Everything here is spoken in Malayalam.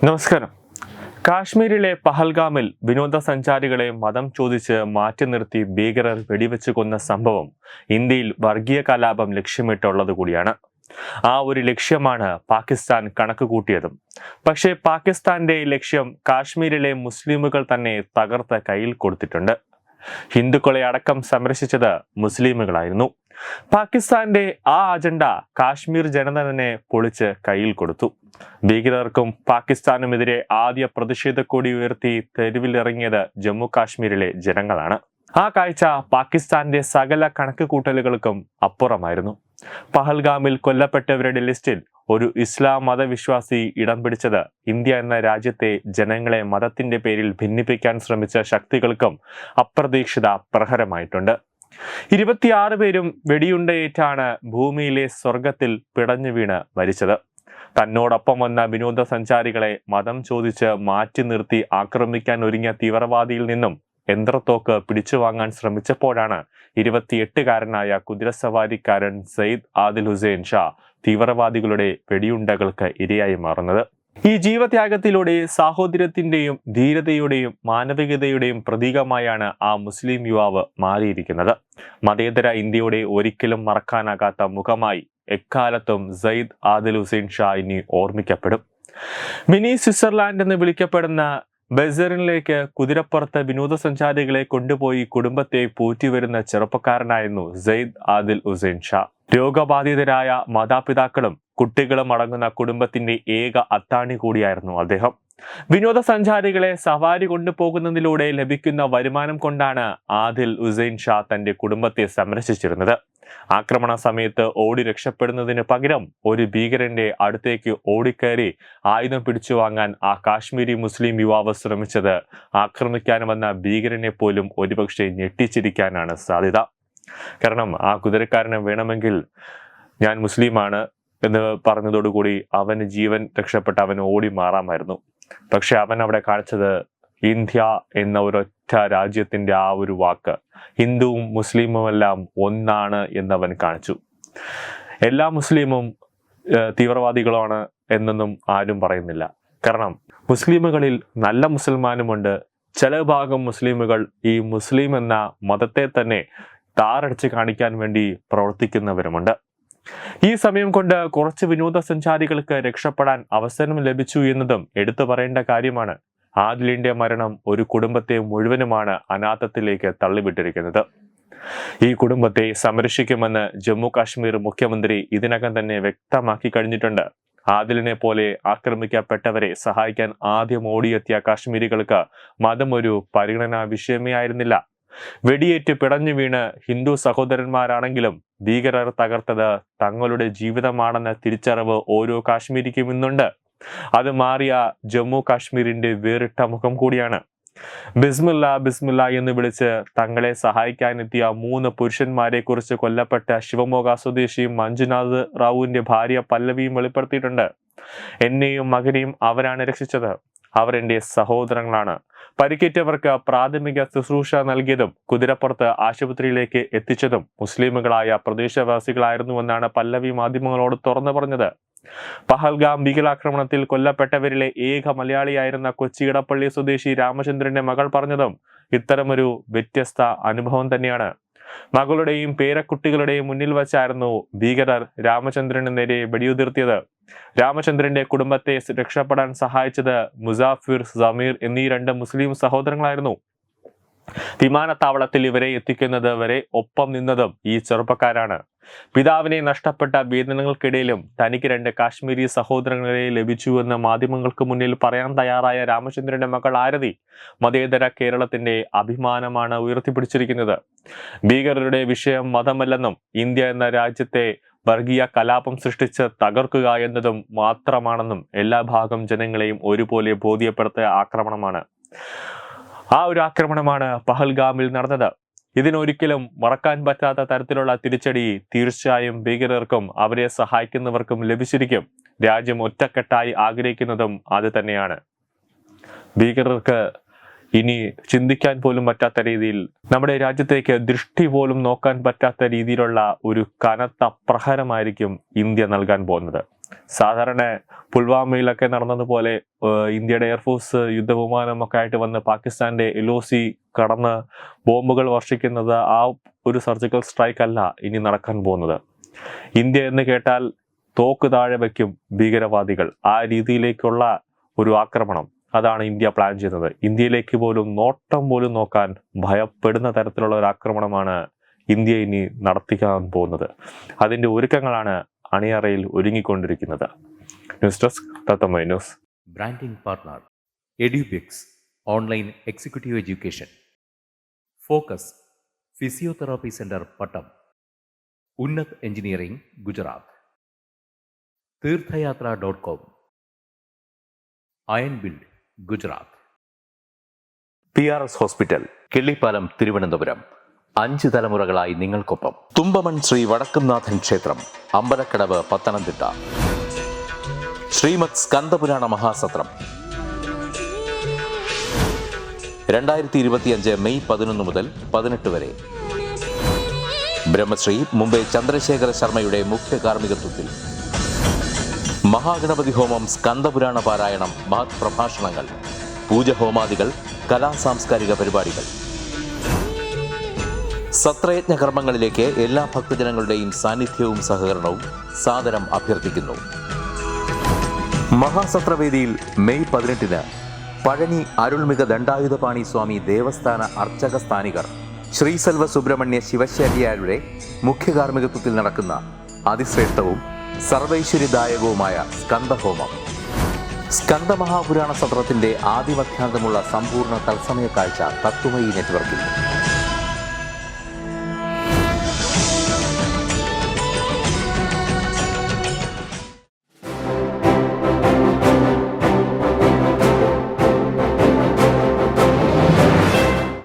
നമസ്കാരം. കാശ്മീരിലെ പഹൽഗാമിൽ വിനോദസഞ്ചാരികളെ മതം ചോദിച്ച് മാറ്റി നിർത്തി ഭീകരർ വെടിവെച്ച് കൊന്ന സംഭവം ഇന്ത്യയിൽ വർഗീയ കലാപം ലക്ഷ്യമിട്ടുള്ളത് കൂടിയാണ്. ആ ഒരു ലക്ഷ്യമാണ് പാകിസ്ഥാൻ കണക്ക് കൂട്ടിയതും. പക്ഷേ പാകിസ്ഥാന്റെ ലക്ഷ്യം കാശ്മീരിലെ മുസ്ലിമുകൾ തന്നെ തകർത്ത് കയ്യിൽ കൊടുത്തിട്ടുണ്ട്. ഹിന്ദുക്കളെ അടക്കം സംരക്ഷിച്ചത് മുസ്ലിമുകളായിരുന്നു. പാകിസ്ഥാന്റെ ആ അജണ്ട കാശ്മീർ ജനത തന്നെ പൊളിച്ച് കയ്യിൽ കൊടുത്തു. ഭീകരർക്കും പാകിസ്ഥാനുമെതിരെ ആദ്യ പ്രതിഷേധ കൊടി ഉയർത്തി തെരുവിലിറങ്ങിയത് ജമ്മു കാശ്മീരിലെ ജനങ്ങളാണ്. ആ കാഴ്ച പാകിസ്ഥാന്റെ സകല കണക്ക് കൂട്ടലുകൾക്കും അപ്പുറമായിരുന്നു. പഹൽഗാമിൽ കൊല്ലപ്പെട്ടവരുടെ ലിസ്റ്റിൽ ഒരു ഇസ്ലാം മതവിശ്വാസി ഇടം പിടിച്ചത് ഇന്ത്യ എന്ന രാജ്യത്തെ ജനങ്ങളെ മതത്തിന്റെ പേരിൽ ഭിന്നിപ്പിക്കാൻ ശ്രമിച്ച ശക്തികൾക്കും അപ്രതീക്ഷിത പ്രഹരമായിട്ടുണ്ട്. 26 പേരും വെടിയുണ്ടയേറ്റാണ് ഭൂമിയിലെ സ്വർഗത്തിൽ പിടഞ്ഞു വീണ് മരിച്ചത്. തന്നോടൊപ്പം വന്ന വിനോദസഞ്ചാരികളെ മതം ചോദിച്ച് മാറ്റി നിർത്തി ആക്രമിക്കാൻ ഒരുങ്ങിയ തീവ്രവാദിയിൽ നിന്നും യന്ത്രത്തോക്ക് പിടിച്ചുവാങ്ങാൻ ശ്രമിച്ചപ്പോഴാണ് 28-കാരനായ കുതിരസവാരിക്കാരൻ സയ്യിദ് ആദിൽ ഹുസൈൻ ഷാ തീവ്രവാദികളുടെ വെടിയുണ്ടകൾക്ക് ഇരയായി മാറുന്നത്. ഈ ജീവത്യാഗത്തിലൂടെ സാഹോദര്യത്തിന്റെയും ധീരതയുടെയും മാനവികതയുടെയും പ്രതീകമായാണ് ആ മുസ്ലിം യുവാവ് മാറിയിരിക്കുന്നത്. മതേതര ഇന്ത്യയുടെ ഒരിക്കലും മറക്കാനാകാത്ത മുഖമായി എക്കാലത്തും സയ്യിദ് ആദിൽ ഹുസൈൻ ഷാ ഇനി ഓർമ്മിക്കപ്പെടും. മിനി സ്വിറ്റ്സർലാൻഡ് എന്ന് വിളിക്കപ്പെടുന്ന ബസറിനിലേക്ക് കുതിരപ്പുറത്ത് വിനോദസഞ്ചാരികളെ കൊണ്ടുപോയി കുടുംബത്തെ പോറ്റിവരുന്ന ചെറുപ്പക്കാരനായിരുന്നു സയ്യിദ് ആദിൽ ഹുസൈൻ ഷാ. രോഗബാധിതരായ മാതാപിതാക്കളും കുട്ടികളും അടങ്ങുന്ന കുടുംബത്തിന്റെ ഏക അത്താണി കൂടിയായിരുന്നു അദ്ദേഹം. വിനോദസഞ്ചാരികളെ സവാരി കൊണ്ടുപോകുന്നതിലൂടെ ലഭിക്കുന്ന വരുമാനം കൊണ്ടാണ് ആദിൽ ഹുസൈൻ ഷാ തന്റെ കുടുംബത്തെ സംരക്ഷിച്ചിരുന്നത്. ആക്രമണ സമയത്ത് ഓടി രക്ഷപ്പെടുന്നതിന് പകരം ഒരു ഭീകരന്റെ അടുത്തേക്ക് ഓടിക്കയറി ആയുധം പിടിച്ചു വാങ്ങാൻ ആ കാശ്മീരി മുസ്ലിം യുവാവ് ശ്രമിച്ചത് ആക്രമിക്കാൻ വന്ന ഭീകരനെ പോലും ഒരുപക്ഷെ ഞെട്ടിച്ചിരിക്കാനാണ് സാധ്യത. കാരണം ആ കുതിരക്കാരന് വേണമെങ്കിൽ ഞാൻ മുസ്ലിമാണ് എന്ന് പറഞ്ഞതോടുകൂടി അവന് ജീവൻ രക്ഷപ്പെട്ട് അവൻ ഓടി മാറാമായിരുന്നു. പക്ഷെ അവൻ അവിടെ കാണിച്ചത് ഇന്ത്യ എന്ന ഒരൊറ്റ രാജ്യത്തിന്റെ ആ ഒരു വാക്ക്, ഹിന്ദുവും മുസ്ലിമുമെല്ലാം ഒന്നാണ് എന്നവൻ കാണിച്ചു. എല്ലാ മുസ്ലിമും തീവ്രവാദികളാണ് എന്നൊന്നും ആരും പറയുന്നില്ല. കാരണം മുസ്ലിമുകളിൽ നല്ല മുസൽമാനുമുണ്ട്. ചില ഭാഗം മുസ്ലിമുകൾ ഈ മുസ്ലിം എന്ന മതത്തെ തന്നെ താറടിച്ച് കാണിക്കാൻ വേണ്ടി പ്രവർത്തിക്കുന്നവരുമുണ്ട്. ഈ സമയം കൊണ്ട് കുറച്ച് വിനോദസഞ്ചാരികൾക്ക് രക്ഷപ്പെടാൻ അവസരം ലഭിച്ചു എന്നതും എടുത്തു പറയേണ്ട കാര്യമാണ്. ആദിലിന്റെ മരണം ഒരു കുടുംബത്തെ മുഴുവനുമാണ് അനാഥത്തിലേക്ക് തള്ളിവിട്ടിരിക്കുന്നത്. ഈ കുടുംബത്തെ സംരക്ഷിക്കുമെന്ന് ജമ്മു കാശ്മീർ മുഖ്യമന്ത്രി ഇതിനകം തന്നെ വ്യക്തമാക്കി കഴിഞ്ഞിട്ടുണ്ട്. ആദിലിനെ പോലെ ആക്രമിക്കപ്പെട്ടവരെ സഹായിക്കാൻ ആദ്യം ഓടിയെത്തിയ കാശ്മീരികൾക്ക് മതം ഒരു പരിഗണനാ വിഷയമേ ആയിരുന്നില്ല. വെടിയേറ്റ് പിടഞ്ഞു വീണ് ഹിന്ദു സഹോദരന്മാരാണെങ്കിലും ഭീകരർ തകർത്തത് തങ്ങളുടെ ജീവിതമാണെന്ന തിരിച്ചറിവ് ഓരോ കാശ്മീരിക്കും ഇന്നുണ്ട്. അത് മാറിയ ജമ്മു കാശ്മീരിന്റെ വേറിട്ട മുഖം കൂടിയാണ്. ബിസ്മില്ല ബിസ്മില്ല എന്ന് വിളിച്ച് തങ്ങളെ സഹായിക്കാനെത്തിയ 3 പുരുഷന്മാരെ കുറിച്ച് കൊല്ലപ്പെട്ട ശിവമോഗ സ്വദേശി മഞ്ജുനാഥ് റാവുവിന്റെ ഭാര്യ പല്ലവിയും വെളിപ്പെടുത്തിയിട്ടുണ്ട്. എന്നെയും മകനെയും അവരാണ് രക്ഷിച്ചത്. അവർ എന്റെ സഹോദരങ്ങളാണ്. പരിക്കേറ്റവർക്ക് പ്രാഥമിക ശുശ്രൂഷ നൽകിയതും കുതിരപ്പുറത്ത് ആശുപത്രിയിലേക്ക് എത്തിച്ചതും മുസ്ലിമുകളായ പ്രദേശവാസികളായിരുന്നുവെന്നാണ് പല്ലവി മാധ്യമങ്ങളോട് തുറന്നു പറഞ്ഞത്. പഹൽഗാം ഭീകരാക്രമണത്തിൽ കൊല്ലപ്പെട്ടവരിലെ ഏക മലയാളിയായിരുന്ന കൊച്ചി ഇടപ്പള്ളി സ്വദേശി രാമചന്ദ്രന്റെ മകൾ പറഞ്ഞതും ഇത്തരമൊരു വ്യത്യസ്ത അനുഭവം തന്നെയാണ്. മകളുടെയും പേരക്കുട്ടികളുടെയും മുന്നിൽ വച്ചായിരുന്നു ഭീകരർ രാമചന്ദ്രന് നേരെ വെടിയുതിർത്തിയത്. രാമചന്ദ്രന്റെ കുടുംബത്തെ രക്ഷപ്പെടാൻ സഹായിച്ചത് മുസാഫിർ, സമീർ എന്നീ 2 മുസ്ലിം സഹോദരങ്ങളായിരുന്നു. വിമാനത്താവളത്തിൽ ഇവരെ എത്തിക്കുന്നത് വരെ ഒപ്പം നിന്നതും ഈ ചെറുപ്പക്കാരാണ്. പിതാവിനെ നഷ്ടപ്പെട്ട വേദനകൾക്കിടയിലും തനിക്ക് 2 കാശ്മീരി സഹോദരങ്ങളെ ലഭിച്ചുവെന്ന് മാധ്യമങ്ങൾക്ക് മുന്നിൽ പറയാൻ തയ്യാറായ രാമചന്ദ്രന്റെ മകൾ ആരതി മതേതര കേരളത്തിന്റെ അഭിമാനമാണ് ഉയർത്തിപ്പിടിച്ചിരിക്കുന്നത്. ഭീകരരുടെ വിഷയം മതമല്ലെന്നും ഇന്ത്യ എന്ന രാജ്യത്തെ വർഗീയ കലാപം സൃഷ്ടിച്ച് തകർക്കുക എന്നതും മാത്രമാണെന്നും എല്ലാ ഭാഗം ജനങ്ങളെയും ഒരുപോലെ ബോധ്യപ്പെടുത്തിയ ആക്രമണമാണ്. ആ ഒരു ആക്രമണമാണ് പഹൽഗാമിൽ നടന്നത്. ഇതിനൊരിക്കലും മറക്കാൻ പറ്റാത്ത തരത്തിലുള്ള തിരിച്ചടി തീർച്ചയായും ഭീകരർക്കും അവരെ സഹായിക്കുന്നവർക്കും ലഭിച്ചിരിക്കും. രാജ്യം ഒറ്റക്കെട്ടായി ആഗ്രഹിക്കുന്നതും അത് തന്നെയാണ്. ഭീകരർക്ക് ഇനി ചിന്തിക്കാൻ പോലും പറ്റാത്ത രീതിയിൽ, നമ്മുടെ രാജ്യത്തേക്ക് ദൃഷ്ടി പോലും നോക്കാൻ പറ്റാത്ത രീതിയിലുള്ള ഒരു കനത്ത പ്രഹരമായിരിക്കും ഇന്ത്യ നൽകാൻ പോകുന്നത്. സാധാരണ പുൽവാമയിലൊക്കെ നടന്നതുപോലെ ഇന്ത്യയുടെ എയർഫോഴ്സ് യുദ്ധവിമാനമൊക്കെ ആയിട്ട് വന്ന് പാകിസ്ഥാന്റെ LOC കടന്ന് ബോംബുകൾ വർഷിക്കുന്നത് ആ ഒരു സർജിക്കൽ സ്ട്രൈക്ക് അല്ല ഇനി നടക്കാൻ പോകുന്നത്. ഇന്ത്യ എന്ന് കേട്ടാൽ തോക്ക് താഴെ വയ്ക്കും ഭീകരവാദികൾ. ആ രീതിയിലേക്കുള്ള ഒരു ആക്രമണം അതാണ് ഇന്ത്യ പ്ലാൻ ചെയ്യുന്നത്. ഇന്ത്യയിലേക്ക് പോലും നോട്ടം പോലും നോക്കാൻ ഭയപ്പെടുന്ന തരത്തിലുള്ള ഒരു ആക്രമണമാണ് ഇന്ത്യ ഇനി നടത്തിക്കാൻ പോകുന്നത്. അതിന്റെ ഒരുക്കങ്ങളാണ് അണിയറയിൽ ഒരുങ്ങിക്കൊണ്ടിരിക്കുന്നത്. News desk Tatwamayi news. Branding partner Edubix online executive education, Focus physiotherapy centre Pattom, Unnat engineering Gujarat, തീർത്ഥയാത്ര.com, iron build Gujarat, PRS hospital Killipalam Thiruvananthapuram. 5 തലമുറകളായി നിങ്ങൾക്കൊപ്പം. തുമ്പമൺ ശ്രീ വടക്കുംനാഥൻ ക്ഷേത്രം, അമ്പലക്കടവ്, പത്തനംതിട്ട. ശ്രീമദ് സ്കന്ദപുരാണ മഹാസത്രം 2025 മെയ് 11 മുതൽ 18 വരെ. ബ്രഹ്മശ്രീ മുംബൈ ചന്ദ്രശേഖര ശർമ്മയുടെ മുഖ്യ കാർമ്മികത്വത്തിൽ മഹാഗണപതി ഹോമം, സ്കന്ദപുരാണ പാരായണം, മഹത് പ്രഭാഷണങ്ങൾ, പൂജഹോമാദികൾ, കലാസാംസ്കാരിക പരിപാടികൾ. സത്രയജ്ഞ കർമ്മങ്ങളിലേക്ക് എല്ലാ ഭക്തജനങ്ങളുടെയും സാന്നിധ്യവും സഹകരണവും സാദരം അഭ്യർത്ഥിക്കുന്നു. മഹാസത്രവേദിയിൽ മെയ് 18 പഴനി അരുൾമിക ദണ്ഡായുധപാണി സ്വാമി ദേവസ്ഥാന അർച്ചക സ്ഥാനികർ ശ്രീസെൽവ സുബ്രഹ്മണ്യ ശിവശാരിയാരുടെ മുഖ്യ കാർമ്മികത്വത്തിൽ നടക്കുന്ന അതിശ്രേഷ്ഠവും സർവൈശ്വര്യദായകവുമായ സ്കന്ദഹോമം. സ്കന്ദമഹാപുരാണ സത്രത്തിന്റെ ആദിമധ്യാന്തമുള്ള സമ്പൂർണ്ണ തത്സമയ കാഴ്ച തത്വമയി നെറ്റ്വർക്കിൽ.